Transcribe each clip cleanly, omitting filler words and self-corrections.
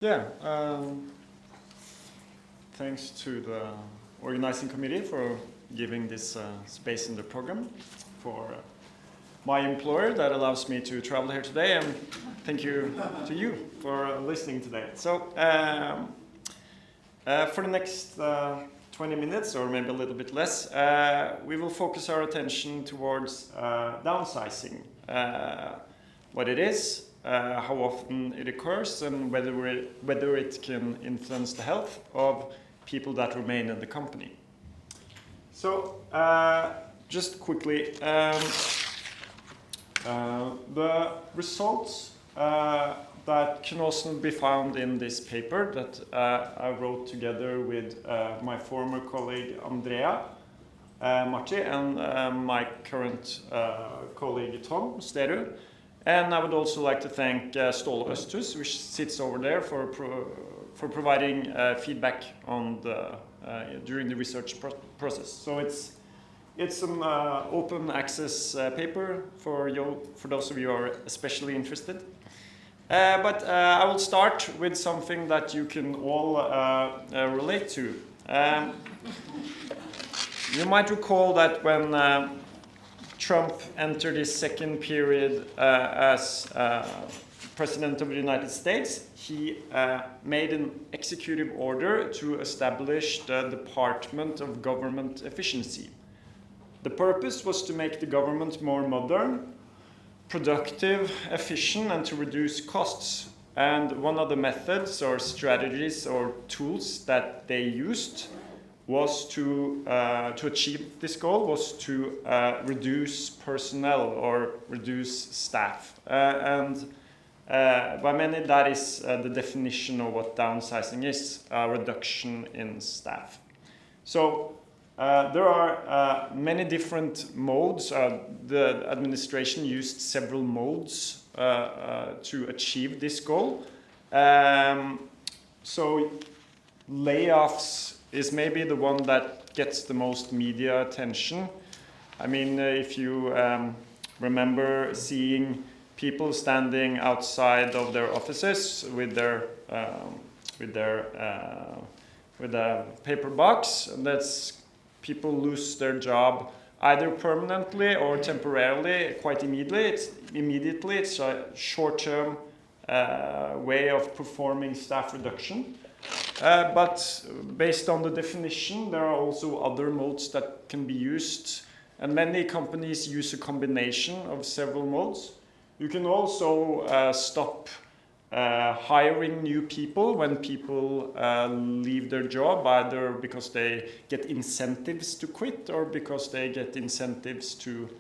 Yeah, thanks to the organizing committee for giving this space in the program, for my employer that allows me to travel here today, and thank you to you for listening today. So for the next 20 minutes, or maybe a little bit less, we will focus our attention towards downsizing, what it is, how often it occurs, and whether it can influence the health of people that remain in the company. So just quickly, the results that can also be found in this paper that I wrote together with my former colleague Andrea Marti and my current colleague Tom Degerud. And I would also like to thank Ståle Østhus, which sits over there, for providing feedback on the during the research process. So it's an open access paper for those of you who are especially interested. But I will start with something that you can all relate to. You might recall that when Trump entered his second period as President of the United States, he made an executive order to establish the Department of Government Efficiency. The purpose was to make the government more modern, productive, efficient, and to reduce costs. And one of the methods or strategies or tools that they used was to achieve this goal was to reduce personnel or reduce staff. And by many, that is the definition of what downsizing is, a reduction in staff. So there are many different modes. The administration used several modes to achieve this goal. So layoffs is maybe the one that gets the most media attention. I mean, if you remember seeing people standing outside of their offices with a paper box, that's people lose their job either permanently or temporarily, quite immediately. It's a short-term way of performing staff reduction. But based on the definition, there are also other modes that can be used, and many companies use a combination of several modes. You can also stop hiring new people when people leave their job, either because they get incentives to quit or because they get incentives to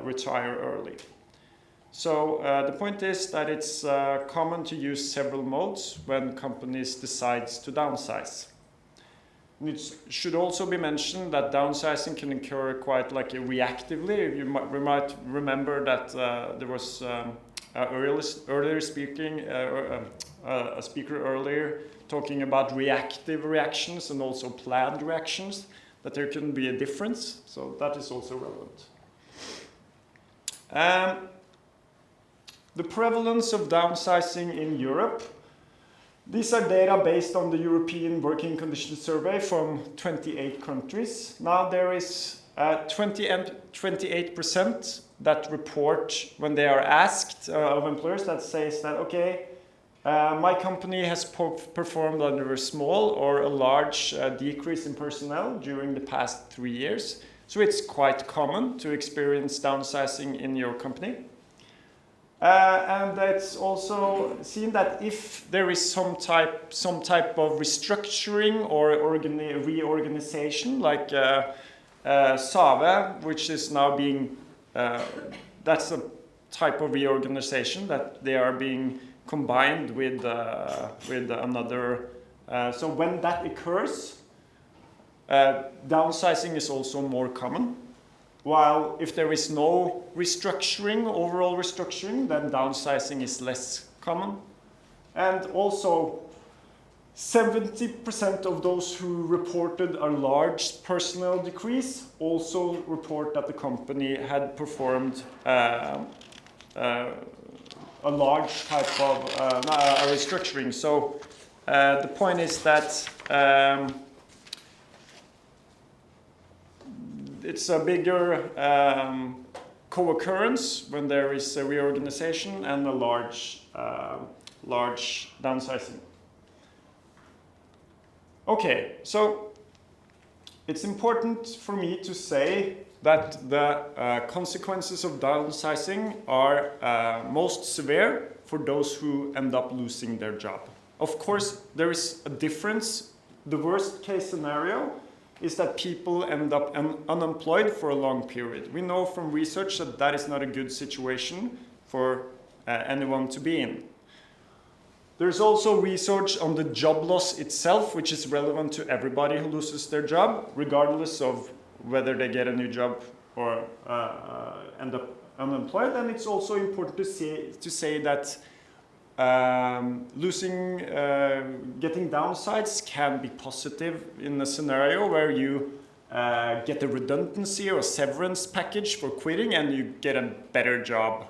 retire early. So the point is that it's common to use several modes when companies decide to downsize. And it should also be mentioned that downsizing can occur quite reactively. You might remember that there was earlier speaking, a speaker earlier talking about reactive reactions and also planned reactions, that there can be a difference. So that is also relevant. The prevalence of downsizing in Europe. These are data based on the European Working Conditions Survey from 28 countries. Now there is 28% that report when they are asked of employers that says that, okay, my company has performed under a small or a large decrease in personnel during the past 3 years. So it's quite common to experience downsizing in your company. And it's also seen that if there is some type of restructuring or reorganization, like SAVE, which is now being, that's a type of reorganization that they are being combined with another. So when that occurs, downsizing is also more common. While if there is no restructuring, overall restructuring, then downsizing is less common. And also 70% of those who reported a large personnel decrease also report that the company had performed a large type of a restructuring. So the point is that it's a bigger co-occurrence when there is a reorganization and a large downsizing. Okay, so it's important for me to say that the consequences of downsizing are most severe for those who end up losing their job. Of course, there is a difference. The worst case scenario is that people end up unemployed for a long period. We know from research that that is not a good situation for anyone to be in. There's also research on the job loss itself, which is relevant to everybody who loses their job, regardless of whether they get a new job or end up unemployed. And it's also important to say that getting downsides can be positive in a scenario where you get a redundancy or a severance package for quitting and you get a better job.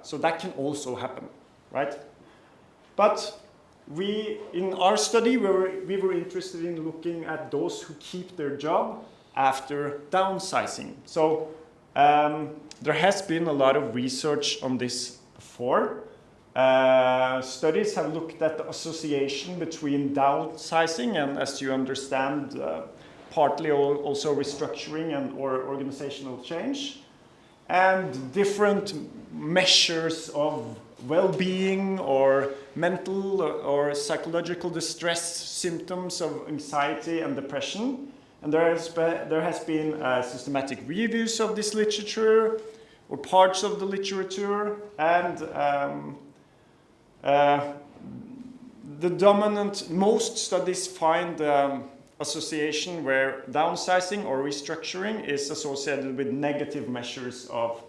So that can also happen, right? But in our study, we were interested in looking at those who keep their job after downsizing. So there has been a lot of research on this before. Studies have looked at the association between downsizing and, as you understand, partly also restructuring or organizational change, and different measures of well-being or mental or psychological distress, symptoms of anxiety and depression. And there has been systematic reviews of this literature or parts of the literature, and most studies find association where downsizing or restructuring is associated with negative measures of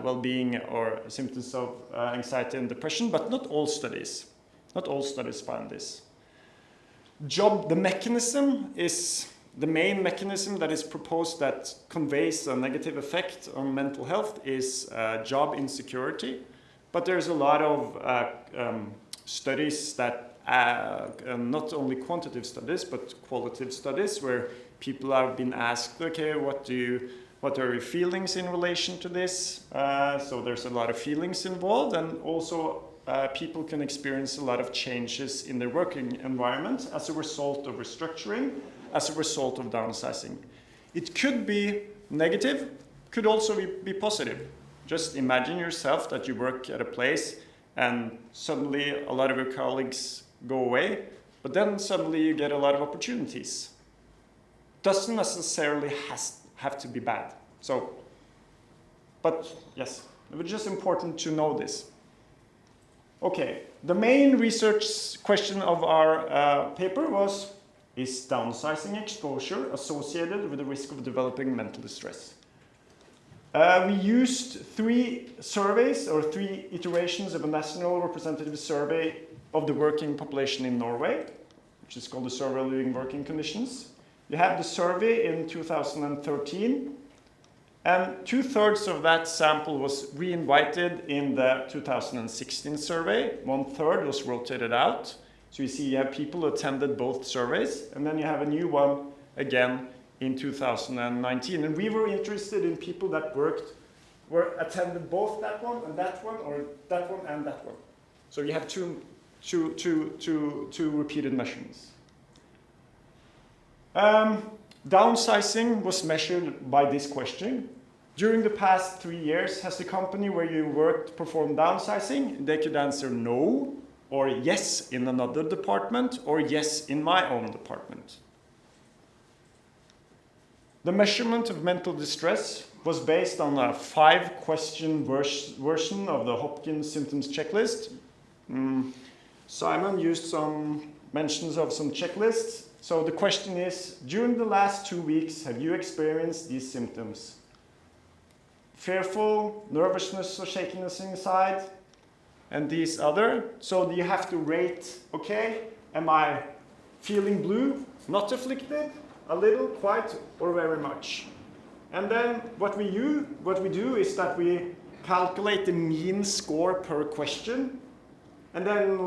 well-being or symptoms of anxiety and depression, but not all studies. Not all studies find this. The mechanism is the main mechanism that is proposed that conveys a negative effect on mental health is job insecurity. But there's a lot of studies that, not only quantitative studies, but qualitative studies where people have been asked, okay, what are your feelings in relation to this? So there's a lot of feelings involved, and also people can experience a lot of changes in their working environment as a result of restructuring, as a result of downsizing. It could be negative, could also be positive. Just imagine yourself that you work at a place and suddenly a lot of your colleagues go away, but then suddenly you get a lot of opportunities. Doesn't necessarily have to be bad. But yes, it was just important to know this. Okay, the main research question of our paper was, is downsizing exposure associated with the risk of developing mental distress? We used 3 surveys or 3 iterations of a national representative survey of the working population in Norway, which is called the Survey of Living Working Conditions. You have the survey in 2013, and 2/3 of that sample was re-invited in the 2016 survey. 1/3 was rotated out. So you see you have people who attended both surveys, and then you have a new one again in 2019. And we were interested in people that attended both that one, or that one and that one. So you have two repeated measurements. Downsizing was measured by this question. During the past 3 years, has the company where you worked performed downsizing? They could answer no, or yes in another department, or yes in my own department. The measurement of mental distress was based on a 5-question version of the Hopkins symptoms checklist. Simon used some mentions of some checklists. So the question is, during the last 2 weeks, have you experienced these symptoms? Fearful, nervousness or shakiness inside, and these other. So you have to rate, okay, am I feeling blue, not afflicted, a little, quite, or very much? And then what we do is that we calculate the mean score per question. And then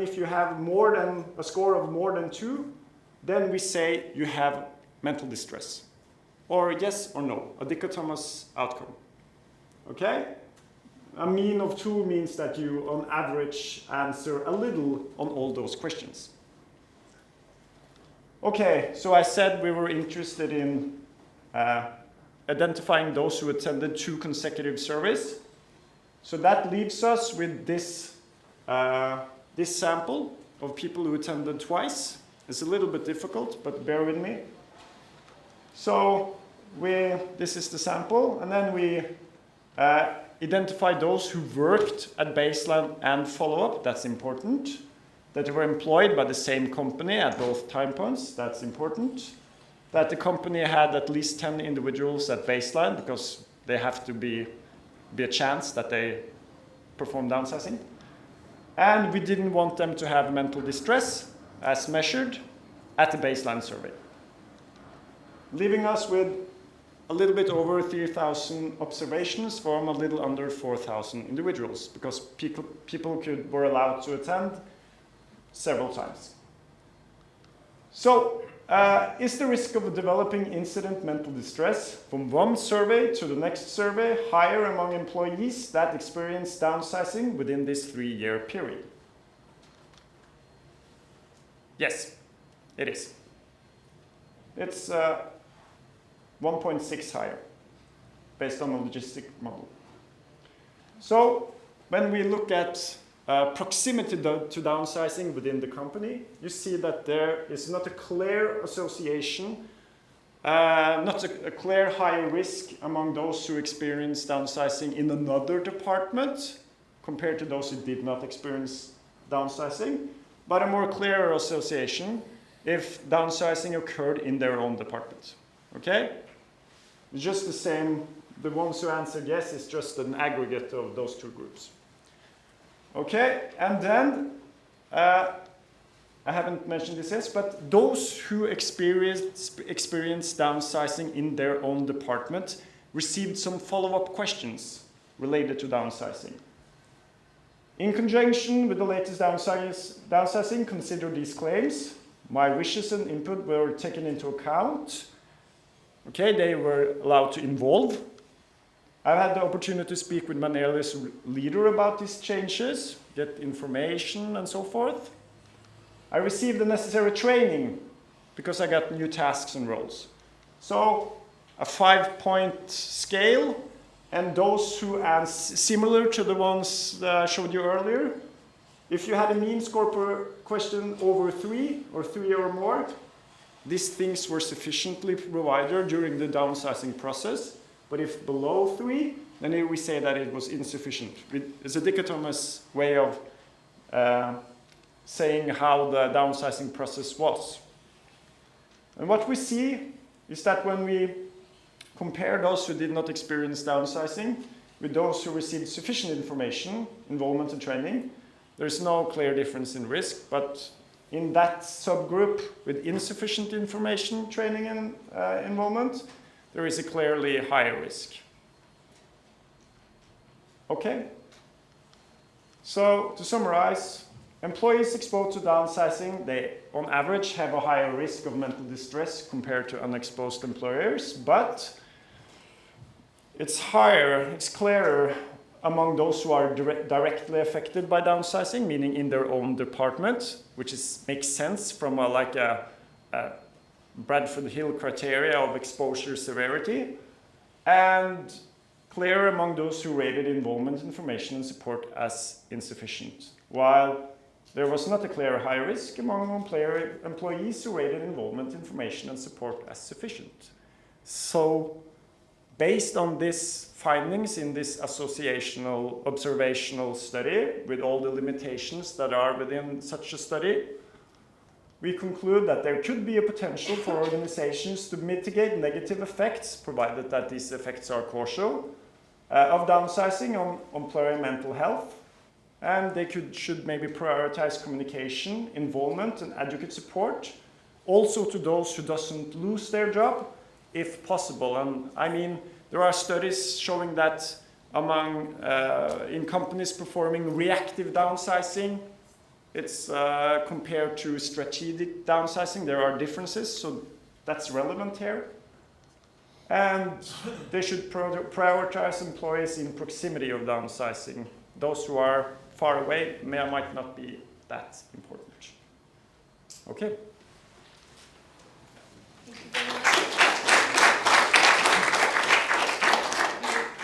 if you have more than a score of more than 2, then we say you have mental distress. Or yes or no, a dichotomous outcome. Okay? A mean of 2 means that you, on average, answer a little on all those questions. Okay, so I said we were interested in identifying those who attended 2 consecutive surveys. So that leaves us with this sample of people who attended twice. It's a little bit difficult, but bear with me. So this is the sample, and then we identify those who worked at baseline and follow-up. That's important. That they were employed by the same company at both time points. That's important. That the company had at least 10 individuals at baseline, because they have to be a chance that they perform downsizing. And we didn't want them to have mental distress as measured at the baseline survey, leaving us with a little bit over 3,000 observations from a little under 4,000 individuals, because people were allowed to attend several times. So, is the risk of developing incident mental distress from one survey to the next survey higher among employees that experience downsizing within this 3-year period? Yes, it is. It's 1.6 higher, based on a logistic model. So, when we look at proximity to downsizing within the company, you see that there is not a clear association, not a clear higher risk among those who experience downsizing in another department compared to those who did not experience downsizing, but a more clear association if downsizing occurred in their own department. Okay? Just the same, the ones who answered yes is just an aggregate of those 2 groups. Okay, and then, I haven't mentioned this yet, but those who experienced downsizing in their own department received some follow-up questions related to downsizing. In conjunction with the latest downsizing, consider these claims. My wishes and input were taken into account. Okay, they were allowed to involve. I've had the opportunity to speak with Manelis' leader about these changes, get information and so forth. I received the necessary training because I got new tasks and roles. So a 5-point scale, and those who answer similar to the ones that I showed you earlier. If you had a mean score per question over 3 or 3 or more, these things were sufficiently provided during the downsizing process. But if below 3, then we say that it was insufficient. It's a dichotomous way of saying how the downsizing process was. And what we see is that when we compare those who did not experience downsizing with those who received sufficient information, involvement and training, there's no clear difference in risk, but in that subgroup with insufficient information, training and involvement, there is a clearly higher risk. Okay? So, to summarize, employees exposed to downsizing, they on average have a higher risk of mental distress compared to unexposed employers, but it's higher, it's clearer among those who are directly affected by downsizing, meaning in their own department, which makes sense from a Bradford Hill criteria of exposure severity, and clear among those who rated involvement, information, and support as insufficient, while there was not a clear high risk among employees who rated involvement, information, and support as sufficient. So, based on these findings in this associational observational study, with all the limitations that are within such a study, we conclude that there could be a potential for organizations to mitigate negative effects, provided that these effects are causal, of downsizing on employee mental health, and they should maybe prioritize communication, involvement, and advocate support, also to those who doesn't lose their job, if possible. And I mean, there are studies showing that in companies performing reactive downsizing, it's compared to strategic downsizing. There are differences, so that's relevant here. And they should prioritize employees in proximity of downsizing. Those who are far away might not be that important. Okay.